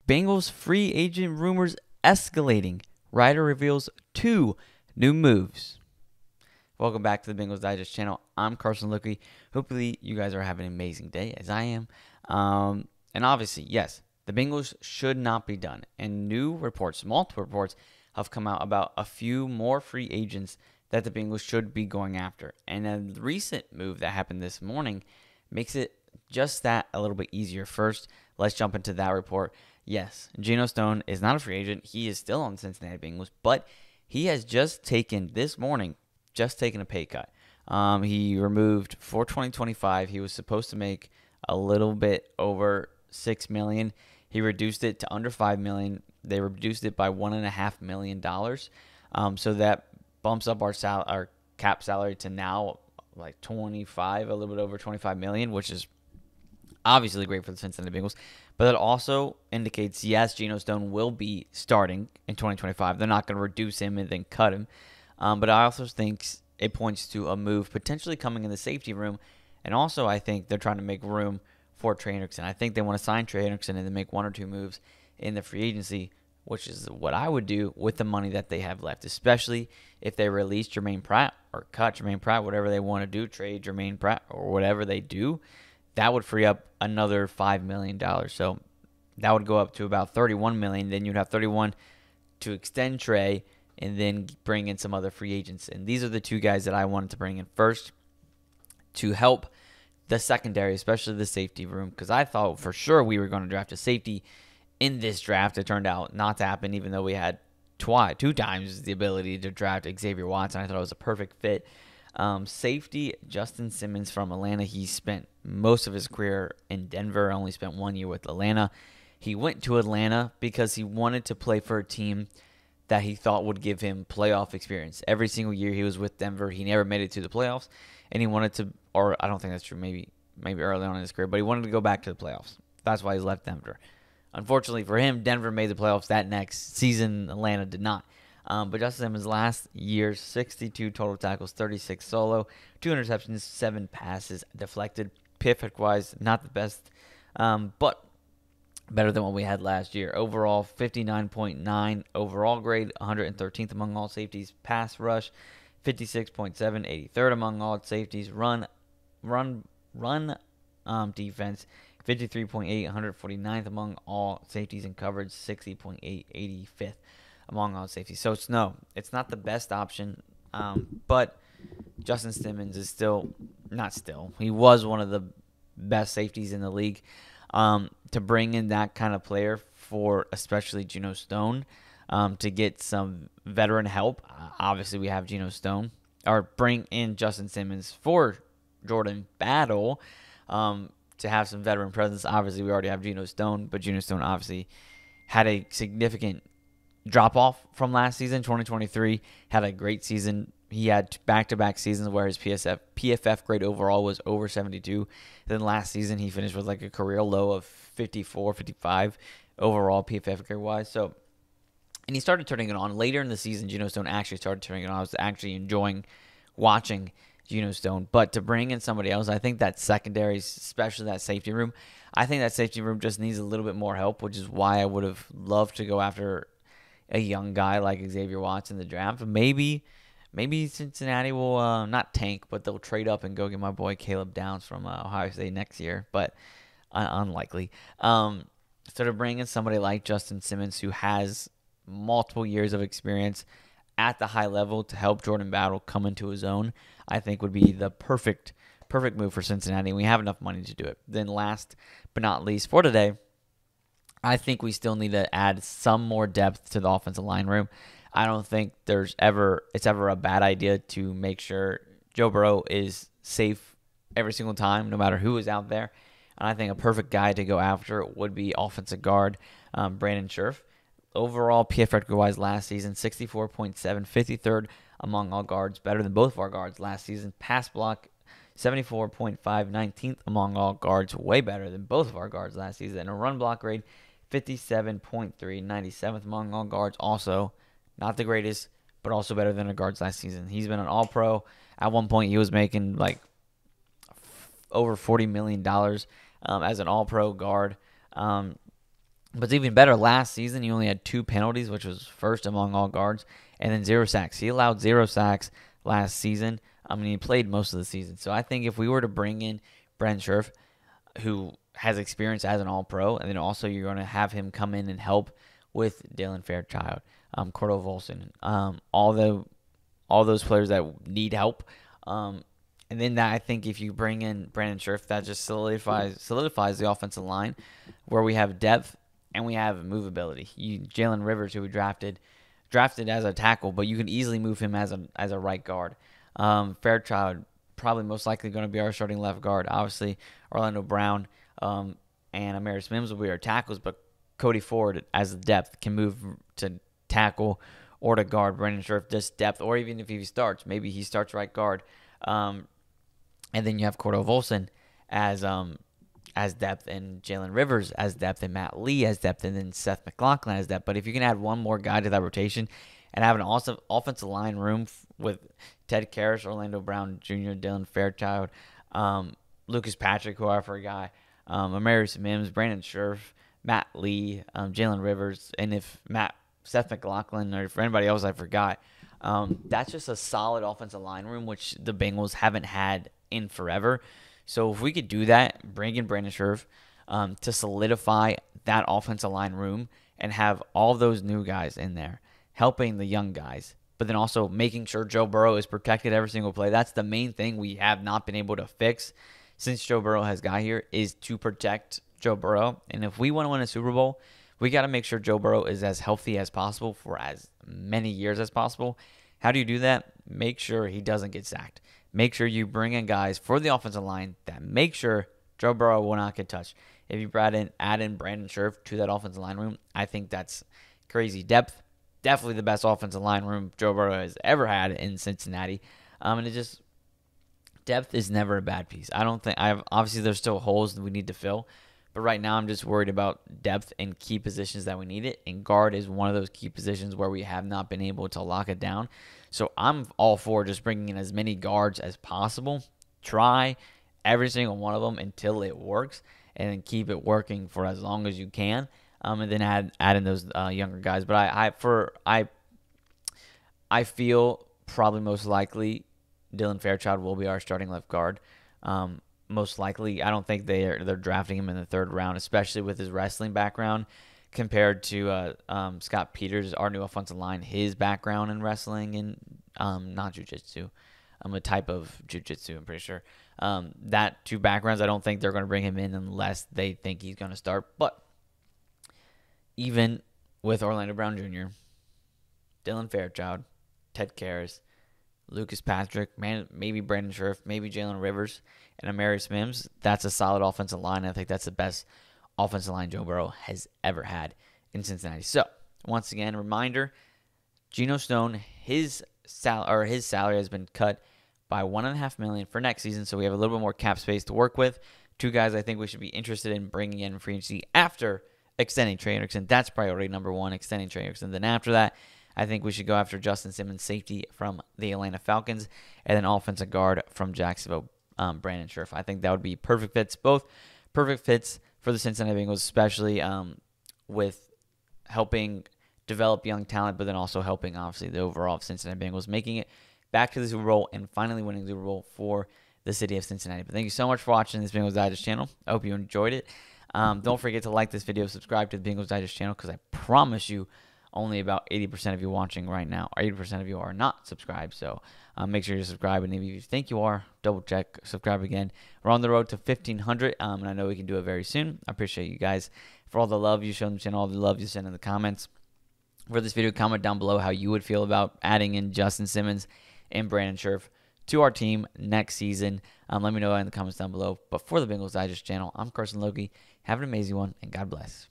Bengals free agent rumors escalating. Ryder reveals 2 new moves. Welcome back to the Bengals Digest channel. I'm Carson Lukey. Hopefully you guys are having an amazing day as I am. And obviously, yes, the Bengals should not be done. And new reports, multiple reports, have come out about a few more free agents that the Bengals should be going after. And a recent move that happened this morning makes it just that a little bit easier. First, let's jump into that report. Yes, Geno Stone is not a free agent. He is still on the Cincinnati Bengals, but he has just taken a pay cut. He removed for 2025. He was supposed to make a little bit over $6 million. He reduced it to under $5 million. They reduced it by $1.5 million. So that bumps up our cap salary to now like 25, a little bit over 25 million, which is obviously great for the Cincinnati Bengals. But it also indicates, yes, Geno Stone will be starting in 2025. They're not going to reduce him and then cut him. But I also think it points to a move potentially coming in the safety room. And also, I think they're trying to make room for Trey Hendrickson. I think they want to sign Trey Hendrickson and then make 1 or 2 moves in the free agency, which is what I would do with the money that they have left, especially if they release Jermaine Pratt or cut Jermaine Pratt, whatever they want to do, trade Jermaine Pratt or whatever they do. That would free up another $5 million. So that would go up to about $31 million. Then you'd have 31 to extend Trey and then bring in some other free agents. And these are the 2 guys that I wanted to bring in first to help the secondary, especially the safety room, because I thought for sure we were going to draft a safety in this draft. It turned out not to happen, even though we had 2 times the ability to draft Xavier Watson. I thought it was a perfect fit. Safety, Justin Simmons from Atlanta. He spent most of his career in Denver, only spent 1 year with Atlanta. He went to Atlanta because he wanted to play for a team that he thought would give him playoff experience. Every single year he was with Denver, he never made it to the playoffs, and he wanted to, or I don't think that's true, maybe early on in his career, but he wanted to go back to the playoffs. That's why he's left Denver. Unfortunately for him, Denver made the playoffs that next season. Atlanta did not. But Justin Simmons last year, 62 total tackles, 36 solo, 2 interceptions, 7 passes deflected. PFF-wise, not the best, but better than what we had last year. Overall, 59.9 overall grade, 113th among all safeties. Pass rush, 56.7, 83rd among all safeties. Run defense, 53.8, 149th among all safeties, and coverage 60.8, 85th among all safeties. So it's not the best option, but Justin Simmons is he was one of the best safeties in the league. To bring in that kind of player for especially Geno Stone, to get some veteran help. Obviously, we have Geno Stone, or bring in Justin Simmons for Jordan Battle, to have some veteran presence. Obviously, we already have Geno Stone, but Geno Stone obviously had a significant drop-off from last season. 2023 had a great season. He had back-to-back seasons where his PFF grade overall was over 72. Then last season, he finished with like a career low of 54, 55 overall PFF grade-wise. So, and he started turning it on. Later in the season, Geno Stone actually started turning it on. I was actually enjoying watching Geno Stone. But to bring in somebody else, I think that secondary, especially that safety room, I think that safety room just needs a little bit more help, which is why I would have loved to go after a young guy like Xavier Watson in the draft. Maybe Cincinnati will not tank, but they'll trade up and go get my boy Caleb Downs from Ohio State next year, but unlikely. So to bring in somebody like Justin Simmons, who has multiple years of experience at the high level to help Jordan Battle come into his own, I think would be the perfect move for Cincinnati. And we have enough money to do it. Then last but not least for today, I think we still need to add some more depth to the offensive line room. I don't think it's ever a bad idea to make sure Joe Burrow is safe every single time, no matter who is out there. And I think a perfect guy to go after would be offensive guard Brandon Scherff. Overall, PFF grade-wise last season, 64.7, 53rd among all guards, better than both of our guards last season. Pass block, 74.5, 19th among all guards, way better than both of our guards last season. And a run block grade, 57.3, 97th among all guards, also not the greatest, but also better than our guards last season. He's been an All-Pro. At one point, he was making like over $40 million as an All-Pro guard. But it's even better. Last season, he only had 2 penalties, which was first among all guards, and then 0 sacks. He allowed 0 sacks last season. I mean, he played most of the season. So I think if we were to bring in Brandon Scherf, who has experience as an All-Pro, and then also you're going to have him come in and help with Dalen Fairchild, Cordell Volson, all those players that need help. And then that, I think if you bring in Brandon Scherf, that just solidifies the offensive line, where we have depth and we have movability. Jalen Rivers, who we drafted as a tackle, but you can easily move him as a right guard. Fairchild, probably most likely going to be our starting left guard. Obviously, Orlando Brown and Amarius Mims will be our tackles, but Cody Ford, as a depth, can move to tackle or to guard. Brandon Scherf, just depth, or even if he starts, maybe he starts right guard. And then you have Cordell Volson as depth, and Jalen Rivers as depth, and Matt Lee as depth, and then Seth McLaughlin as depth. But if you can add one more guy to that rotation and have an awesome offensive line room with Ted Karras, Orlando Brown Jr., Dalen Fairchild, Lucas Patrick, who I forgot, Amarius Mims, Brandon Scherf, Matt Lee, Jalen Rivers, and if Seth McLaughlin, or for anybody else I forgot, that's just a solid offensive line room, which the Bengals haven't had in forever. So if we could do that, bring in Brandon Scherf to solidify that offensive line room and have all those new guys in there, helping the young guys, but then also making sure Joe Burrow is protected every single play. That's the main thing we have not been able to fix since Joe Burrow has got here, is to protect Joe Burrow. And if we want to win a Super Bowl, we got to make sure Joe Burrow is as healthy as possible for as many years as possible. How do you do that? Make sure he doesn't get sacked. Make sure you bring in guys for the offensive line that make sure Joe Burrow will not get touched. If you add in Brandon Scherf to that offensive line room, I think that's crazy depth. Definitely the best offensive line room Joe Burrow has ever had in Cincinnati. And it just, depth is never a bad piece. Obviously there's still holes that we need to fill, but right now I'm just worried about depth and key positions that we need it. And guard is one of those key positions where we have not been able to lock it down. So I'm all for just bringing in as many guards as possible. Try every single one of them until it works, and then keep it working for as long as you can. And then add in those younger guys. But I feel probably most likely Dalen Fairchild will be our starting left guard. Most likely, I don't think they're drafting him in the 3rd round, especially with his wrestling background compared to Scott Peters, our new offensive line, his background in wrestling and not jiu-jitsu, a type of jiu-jitsu, I'm pretty sure. That 2 backgrounds, I don't think they're going to bring him in unless they think he's going to start. But even with Orlando Brown Jr., Dalen Fairchild, Ted Karras, Lucas Patrick, maybe Brandon Scherf, maybe Jalen Rivers, and Amarius Mims, that's a solid offensive line. I think that's the best offensive line Joe Burrow has ever had in Cincinnati. So, once again, reminder, Geno Stone, his salary has been cut by $1.5 million for next season, so we have a little bit more cap space to work with. 2 guys I think we should be interested in bringing in free agency after extending Trey Hendrickson. That's priority number 1, extending Trey Hendrickson. Then after that, I think we should go after Justin Simmons, safety from the Atlanta Falcons, and then offensive guard from Jacksonville, Brandon Scherf. I think that would be perfect fits, both perfect fits for the Cincinnati Bengals, especially with helping develop young talent, but then also helping, obviously, the overall Cincinnati Bengals, making it back to the Super Bowl and finally winning the Super Bowl for the city of Cincinnati. But thank you so much for watching this Bengals Digest channel. I hope you enjoyed it. Don't forget to like this video, subscribe to the Bengals Digest channel, because I promise you only about 80% of you watching right now, or 80% of you are not subscribed. So make sure you subscribe, and if you think you are, double check, subscribe again. We're on the road to 1,500, and I know we can do it very soon. I appreciate you guys for all the love you show the channel, all the love you send in the comments. For this video, comment down below how you would feel about adding in Justin Simmons and Brandon Scherf to our team next season. Let me know in the comments down below. But for the Bengals Digest channel, I'm Carson Loki. Have an amazing one, and God bless.